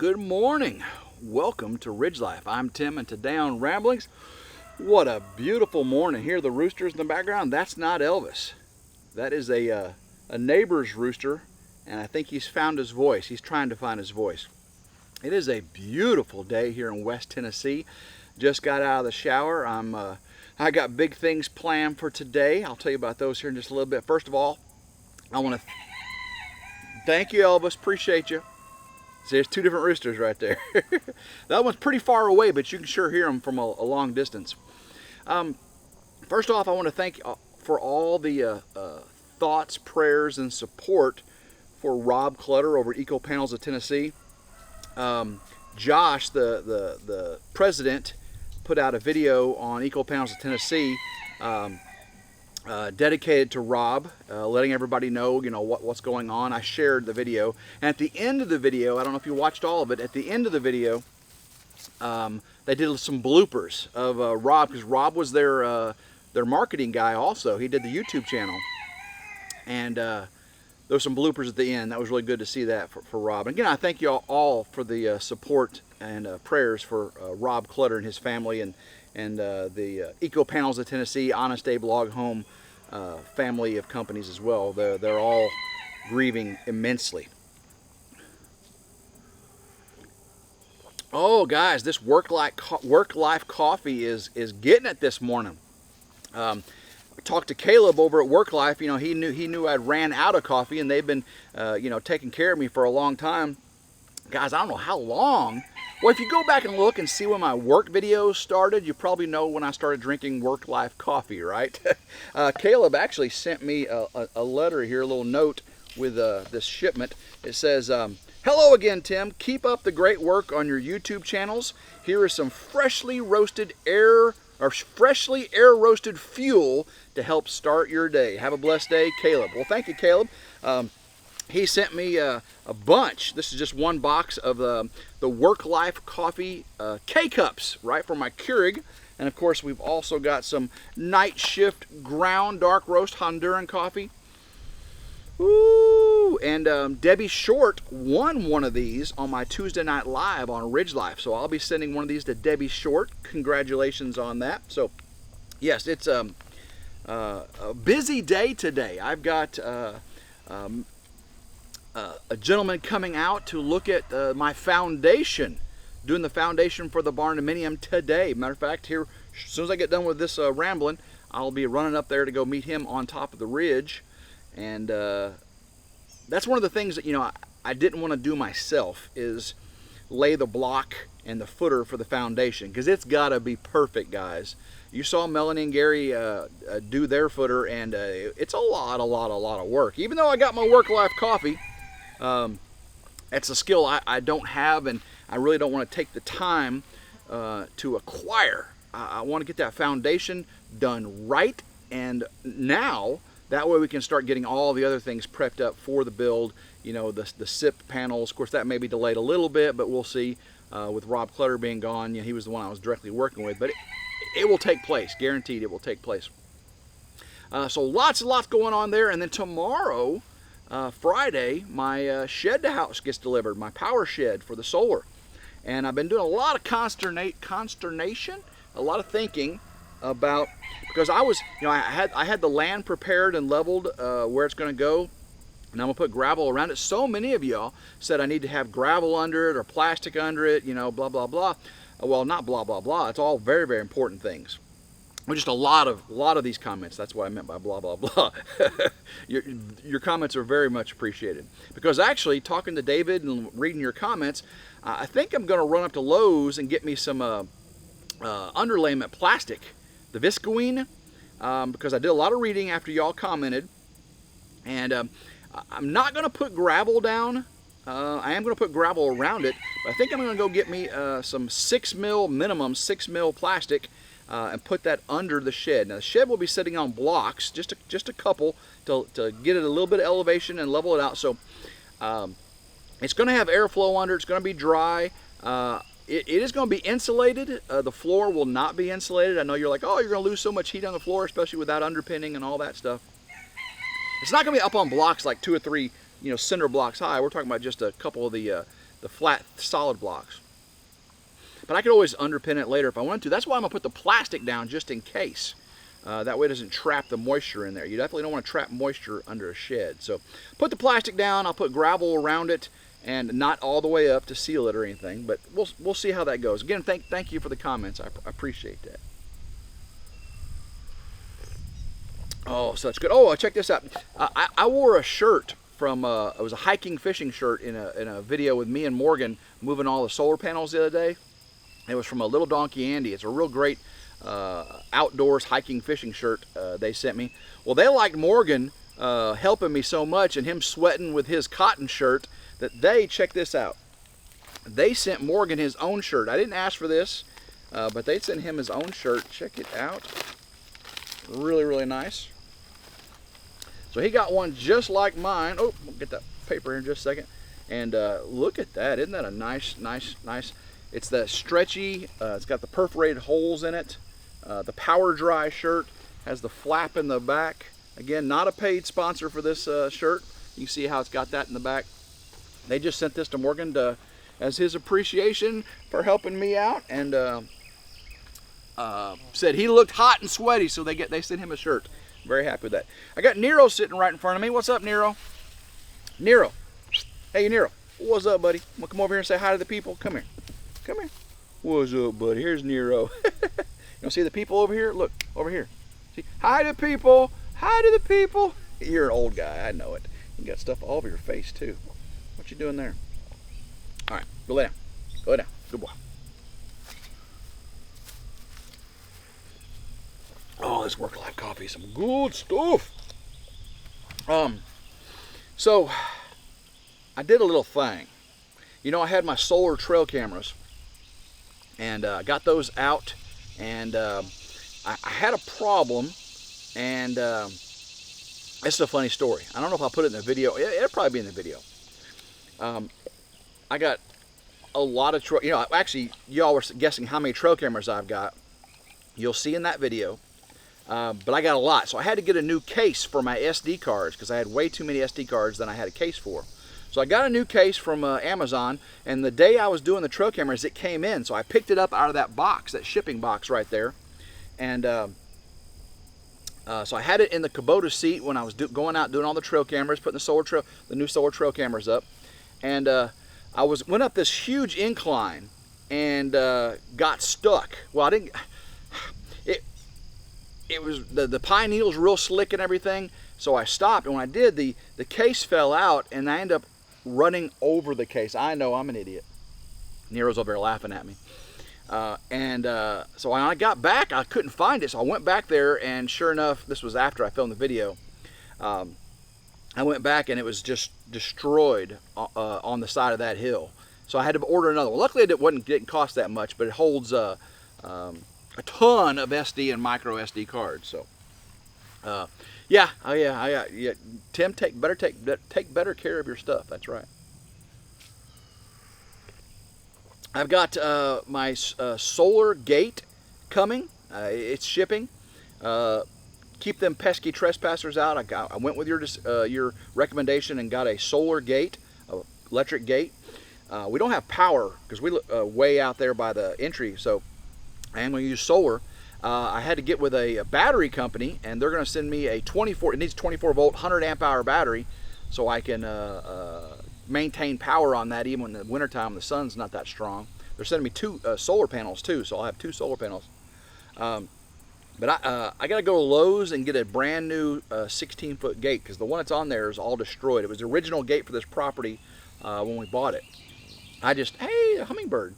Good morning. Welcome to RidgeLife. I'm Tim, and today on Ramblings, what a beautiful morning. Hear the roosters in the background? That's not Elvis. That is a neighbor's rooster, and I think he's found his voice. He's trying to find his voice. It is a beautiful day here in West Tennessee. Just got out of the shower. I got big things planned for today. I'll tell you about those here in just a little bit. First of all, I want to thank you, Elvis. Appreciate you. See, there's two different roosters right there. That one's pretty far away, but you can sure hear them from a long distance. First off, I want to thank for all the thoughts, prayers, and support for Rob Clutter over at Eco Panels of Tennessee. Josh, the president, put out a video on Eco Panels of Tennessee dedicated to Rob, letting everybody know, what's going on. I shared the video, and at the end of the video, I don't know if you watched all of it. At the end of the video, they did some bloopers of Rob, because Rob was their marketing guy. Also, he did the YouTube channel, and there were some bloopers at the end. That was really good to see that for Rob. And again, I thank you all for the support and prayers for Rob Clutter and his family, and the Eco Panels of Tennessee, Honest Abe Log Home family of companies as well. They're all grieving immensely. Oh, guys, this work life coffee is getting it this morning. I talked to Caleb over at Work Life. He knew I'd ran out of coffee, and they've been taking care of me for a long time. Guys, I don't know how long. Well, if you go back and look and see when my work videos started, you probably know when I started drinking Work Life coffee, right? Caleb actually sent me a letter here, a little note with this shipment. It says, "Hello again, Tim. Keep up the great work on your YouTube channels. Here is some freshly air roasted fuel to help start your day. Have a blessed day, Caleb." Well, thank you, Caleb. He sent me a bunch. This is just one box of the Work Life coffee K-Cups, right, for my Keurig. And of course, we've also got some Night Shift ground dark roast Honduran coffee. Ooh, and Debbie Short won one of these on my Tuesday Night Live on RidgeLife. So I'll be sending one of these to Debbie Short. Congratulations on that. So yes, it's a busy day today. I've got a gentleman coming out to look at my foundation, doing the foundation for the barndominium today. Matter of fact, here, as soon as I get done with this rambling, I'll be running up there to go meet him on top of the ridge. And that's one of the things that I didn't want to do myself, is lay the block and the footer for the foundation, because it's got to be perfect, guys. You saw Melanie and Gary do their footer, and it's a lot of work. Even though I got my Work Life coffee, it's a skill I don't have, and I really don't want to take the time to acquire. I want to get that foundation done right, and now that way we can start getting all the other things prepped up for the build. The SIP panels, of course, that may be delayed a little bit, but we'll see. With Rob Clutter being gone, he was the one I was directly working with, but it will take place, guaranteed. It will take place. So lots going on there, and then tomorrow, Friday, my shed to house gets delivered, my power shed for the solar. And I've been doing a lot of consternation, a lot of thinking about, because I had the land prepared and leveled where it's going to go, and I'm going to put gravel around it. So many of y'all said I need to have gravel under it or plastic under it, blah, blah, blah. Well, not blah, blah, blah. It's all very, very important things. Well, just a lot of these comments. That's what I meant by blah, blah, blah. Your comments are very much appreciated. Because actually, talking to David and reading your comments, I think I'm going to run up to Lowe's and get me some underlayment plastic, the Viscoine, because I did a lot of reading after y'all commented. And I'm not going to put gravel down. I am going to put gravel around it, but I think I'm going to go get me some 6 mil plastic, and put that under the shed. Now the shed will be sitting on blocks, just a couple, to get it a little bit of elevation and level it out. So it's going to have airflow under. It's going to be dry. It is going to be insulated. The floor will not be insulated. I know you're like, oh, you're going to lose so much heat on the floor, especially without underpinning and all that stuff. It's not going to be up on blocks like 2 or 3 cinder blocks high. We're talking about just a couple of the the flat solid blocks. But I could always underpin it later if I wanted to. That's why I'm going to put the plastic down just in case. That way it doesn't trap the moisture in there. You definitely don't want to trap moisture under a shed. So put the plastic down. I'll put gravel around it and not all the way up to seal it or anything. But we'll see how that goes. Again, thank you for the comments. I appreciate that. Oh, so that's good. Oh, check this out. I wore a shirt from, it was a hiking fishing shirt in a video with me and Morgan moving all the solar panels the other day. It was from a Little Donkey Andy. It's a real great outdoors hiking fishing shirt they sent me. Well, they liked Morgan helping me so much and him sweating with his cotton shirt that they, check this out, they sent Morgan his own shirt. I didn't ask for this, but they sent him his own shirt. Check it out. Really, really nice. So he got one just like mine. Oh, we'll get that paper here in just a second. And look at that. Isn't that a nice? It's that stretchy, it's got the perforated holes in it. The Power Dry shirt has the flap in the back. Again, not a paid sponsor for this shirt. You can see how it's got that in the back. They just sent this to Morgan as his appreciation for helping me out, and said he looked hot and sweaty, so they sent him a shirt. Very happy with that. I got Nero sitting right in front of me. What's up, Nero? Nero. Hey, Nero. What's up, buddy? Want to come over here and say hi to the people? Come here. Come here. What's up, buddy? Here's Nero. You see the people over here? Look, over here. See? Hi to people. Hi to the people. You're an old guy. I know it. You got stuff all over your face, too. What you doing there? All right. Go lay down. Go lay down. Good boy. Oh, this Work Life coffee is some good stuff. So I did a little thing. You know, I had my solar trail cameras, and I got those out, and I had a problem, and this is a funny story. I don't know if I'll put it in the video. It'll probably be in the video. I got a lot of trail. You know, actually, y'all were guessing how many trail cameras I've got. You'll see in that video. But I got a lot, so I had to get a new case for my SD cards because I had way too many SD cards than I had a case for. So I got a new case from Amazon, and the day I was doing the trail cameras, it came in. So I picked it up out of that box, that shipping box right there, and so I had it in the Kubota seat when I was going out doing all the trail cameras, putting the new solar trail cameras up, and I went up this huge incline and got stuck. Well, I didn't. It was the pine needle's real slick and everything, so I stopped, and when I did, the case fell out, and I ended up running over the case. I know, I'm an idiot. Nero's over there laughing at me. So when I got back, I couldn't find it, so I went back there, and sure enough, this was after I filmed the video. I went back, and it was just destroyed on the side of that hill. So I had to order another one. Luckily, it didn't cost that much, but it holds a ton of SD and micro SD cards. So yeah, Tim, take better care of your stuff. That's right. I've got my solar gate coming. It's shipping. Keep them pesky trespassers out. I went with your recommendation and got a solar gate, electric gate. We don't have power because we live way out there by the entry, so I am going to use solar. I had to get with a battery company, and they're going to send me it needs 24 volt, 100 amp hour battery, so I can maintain power on that even in the wintertime. The sun's not that strong. They're sending me 2 solar panels too, so I'll have 2 solar panels. But I got to go to Lowe's and get a brand new 16-foot gate because the one that's on there is all destroyed. It was the original gate for this property when we bought it. Hey, a hummingbird.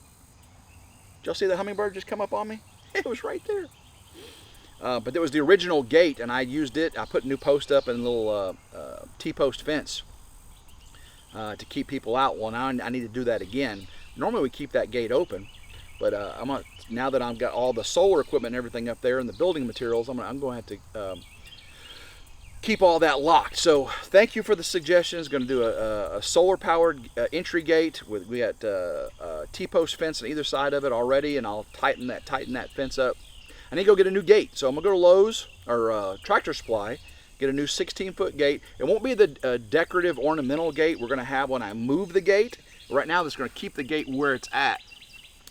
Did y'all see the hummingbird just come up on me? It was right there. But it was the original gate, and I used it. I put a new post up and a little T-post fence to keep people out. Well, now I need to do that again. Normally we keep that gate open, but now that I've got all the solar equipment and everything up there and the building materials, I'm going to have to keep all that locked. So thank you for the suggestions. Going to do a solar powered entry gate. We got T-post fence on either side of it already, and I'll tighten that fence up. I need to go get a new gate, so I'm gonna go to Lowe's or Tractor Supply, get a new 16-foot gate. It won't be the decorative ornamental gate we're going to have when I move the gate. Right now, that's going to keep the gate where it's at.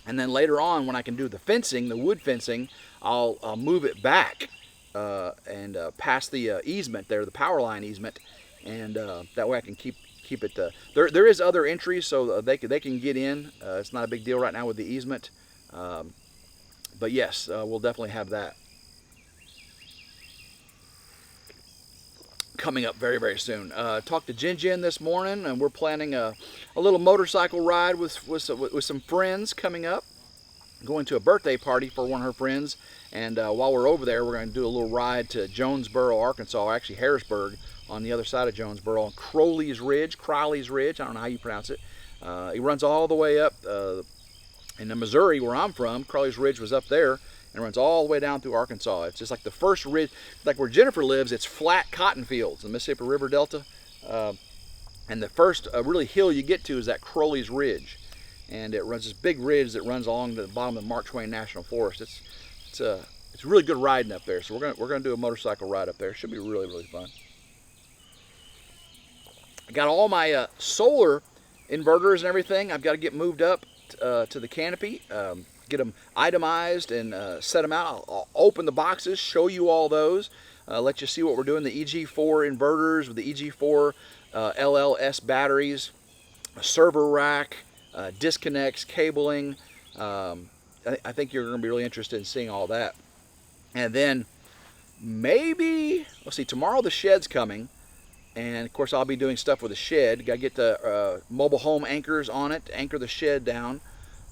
And then later on, when I can do the fencing, the wood fencing, I'll move it back and past the easement there, the power line easement, and that way I can keep it. There is other entries, so they can get in. It's not a big deal right now with the easement, but yes, we'll definitely have that coming up very, very soon. Talked to Jin this morning, and we're planning a little motorcycle ride with some friends coming up. Going to a birthday party for one of her friends, and while we're over there, we're going to do a little ride to Jonesboro, Arkansas, actually Harrisburg, on the other side of Jonesboro, on Crowley's Ridge, I don't know how you pronounce it. It runs all the way up in Missouri, where I'm from. Crowley's Ridge was up there, and runs all the way down through Arkansas. It's just like the first ridge, like where Jennifer lives, it's flat cotton fields, the Mississippi River Delta, and the first really hill you get to is that Crowley's Ridge. And it runs this big ridge that runs along the bottom of the Mark Twain National Forest. It's really good riding up there. So we're gonna do a motorcycle ride up there. It should be really, really fun. I got all my solar inverters and everything. I've got to get moved up to the canopy, get them itemized and set them out. I'll open the boxes, show you all those, let you see what we're doing. The EG4 inverters with the EG4 LLS batteries, a server rack, disconnects, cabling. I think you're going to be really interested in seeing all that. And then maybe, let's see, tomorrow the shed's coming. And of course I'll be doing stuff with the shed. Got to get the mobile home anchors on it to anchor the shed down.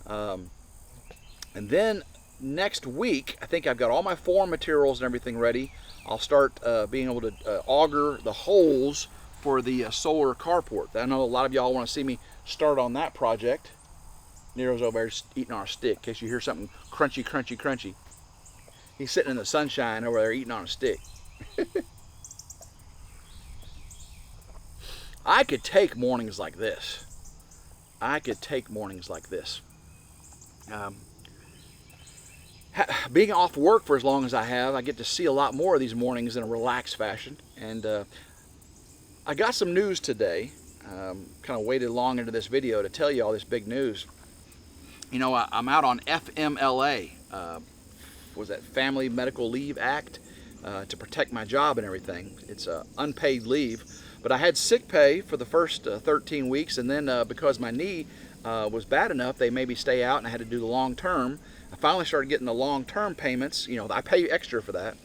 And then next week, I think I've got all my form materials and everything ready. I'll start being able to auger the holes for the solar carport. I know a lot of y'all want to see me start on that project. Nero's over there just eating on a stick, in case you hear something crunchy, crunchy, crunchy. He's sitting in the sunshine over there eating on a stick. I could take mornings like this. Being off work for as long as I have, I get to see a lot more of these mornings in a relaxed fashion. And I got some news today. Kind of waited long into this video to tell you all this big news. You know, I'm out on FMLA, was that Family Medical Leave Act, to protect my job and everything. It's unpaid leave, but I had sick pay for the first 13 weeks, and then because my knee was bad enough, they made me stay out, and I had to do the long term. I finally started getting the long term payments. You know, I pay extra for that.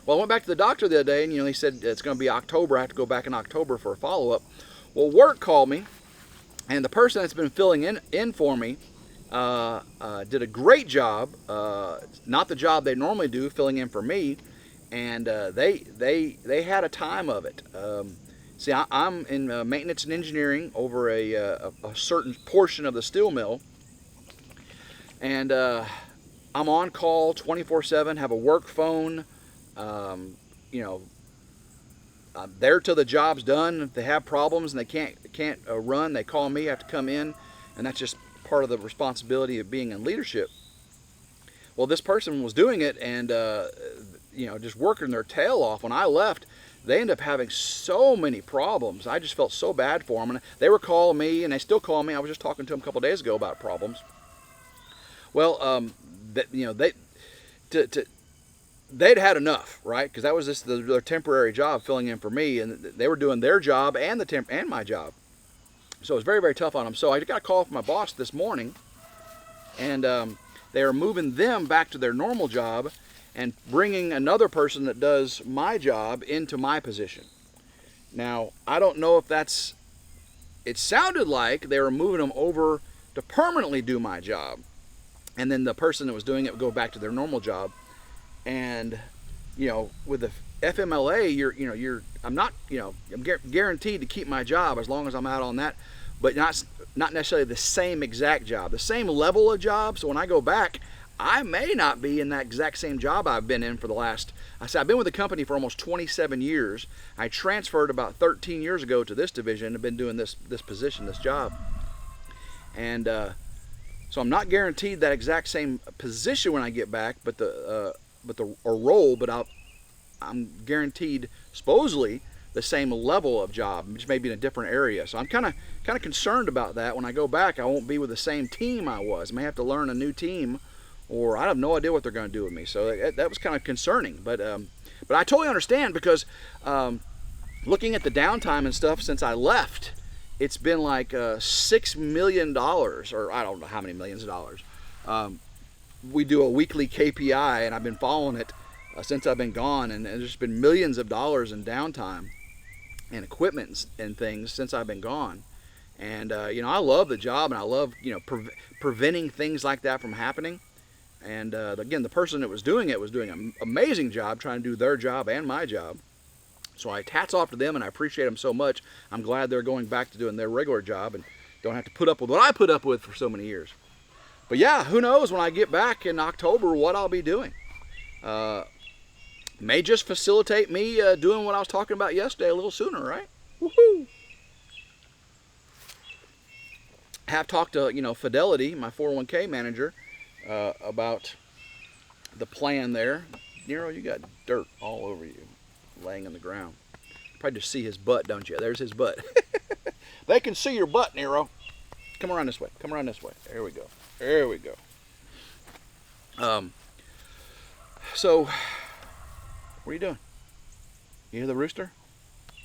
Well, I went back to the doctor the other day, and he said it's going to be October. I have to go back in October for a follow-up. Well, work called me, and the person that's been filling in for me did a great job. Not the job they normally do, filling in for me, and they had a time of it. See, I'm in maintenance and engineering over a certain portion of the steel mill, and I'm on call 24/7. Have a work phone. I'm there till the job's done. If they have problems and they can't run, they call me. I have to come in, and that's just part of the responsibility of being in leadership. Well, this person was doing it, and just working their tail off. When I left, they ended up having so many problems. I just felt so bad for them, and they were calling me, and they still call me. I was just talking to them a couple days ago about problems. Well, they'd had enough, right? Because that was just their temporary job filling in for me, and they were doing their job and my job. So it was very, very tough on them. So I got a call from my boss this morning, and they are moving them back to their normal job and bringing another person that does my job into my position. Now, I don't know if it sounded like they were moving them over to permanently do my job, and then the person that was doing it would go back to their normal job. And with the FMLA, I'm guaranteed to keep my job as long as I'm out on that, but not necessarily the same exact job, the same level of job. So when I go back, I may not be in that exact same job I've been in for the last. I've been with the company for almost 27 years. I transferred about 13 years ago to this division. I've been doing this position, this job, and so I'm not guaranteed that exact same position when I get back, but the role. But I'm guaranteed supposedly the same level of job, which may be in a different area. So I'm kind of concerned about that. When I go back, I won't be with the same team I was. I may have to learn a new team, or I have no idea what they're going to do with me. So that was kind of concerning. But I totally understand, because looking at the downtime and stuff since I left, it's been like $6 million, or I don't know how many millions of dollars. We do a weekly KPI, and I've been following it since I've been gone, and there's been millions of dollars in downtime and equipment and things since I've been gone. And you know, I love the job, and I love, you know, preventing things like that from happening. And again, the person that was doing it was doing an amazing job trying to do their job and my job. So hats off to them, and I appreciate them so much. I'm glad they're going back to doing their regular job and don't have to put up with what I put up with for so many years. But yeah, who knows when I get back in October what I'll be doing. May just facilitate me doing what I was talking about yesterday a little sooner, right? Woohoo! Have talked to, you know, Fidelity, my 401k manager, about the plan there. Nero, you got dirt all over you, laying on the ground. Probably just see his butt, don't you? There's his butt. They can see your butt, Nero. Come around this way. Come around this way. There we go. There we go. So, what are you doing? You hear the rooster?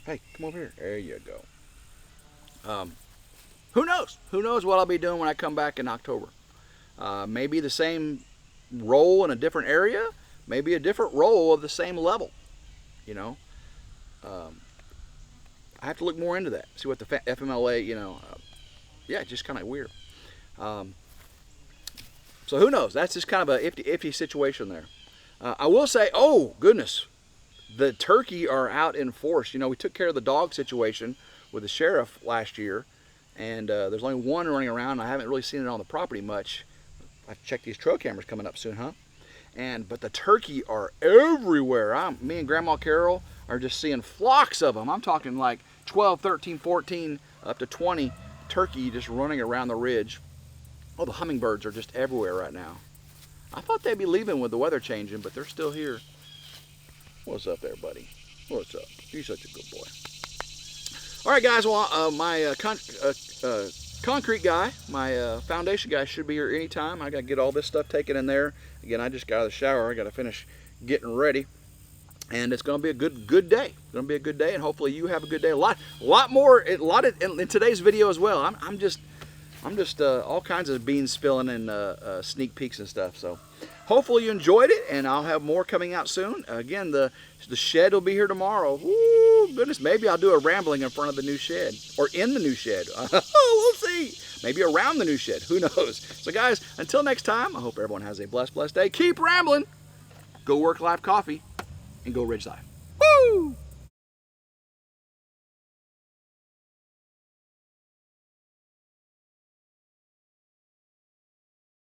Hey, come over here. There you go. Who knows? Who knows what I'll be doing when I come back in October? Maybe the same role in a different area. Maybe a different role of the same level. You know, I have to look more into that. See what the FMLA, you know, yeah, just kind of weird. So who knows? That's just kind of a iffy situation there. I will say, oh goodness, the turkey are out in force. You know, we took care of the dog situation with the sheriff last year, and there's only one running around. I haven't really seen it on the property much. I have to check these trail cameras coming up soon, huh? But the turkey are everywhere. Me and Grandma Carol are just seeing flocks of them. I'm talking like 12, 13, 14, up to 20 turkey just running around the ridge. Oh, the hummingbirds are just everywhere right now. I thought they'd be leaving with the weather changing, but they're still here. What's up there, buddy? What's up? You're such a good boy. All right, guys. Well, my concrete guy, my foundation guy should be here anytime. I got to get all this stuff taken in there. Again, I just got out of the shower. I got to finish getting ready. And it's going to be a good day. It's going to be a good day, and hopefully you have a good day. A lot more in today's video as well. I'm just all kinds of beans spilling and sneak peeks and stuff. So hopefully you enjoyed it, and I'll have more coming out soon. Again, the shed will be here tomorrow. Woo, goodness, maybe I'll do a rambling in front of the new shed, or in the new shed. We'll see. Maybe around the new shed. Who knows? So guys, until next time, I hope everyone has a blessed day. Keep rambling. Go work Life Coffee, and go Ridge Life. Woo!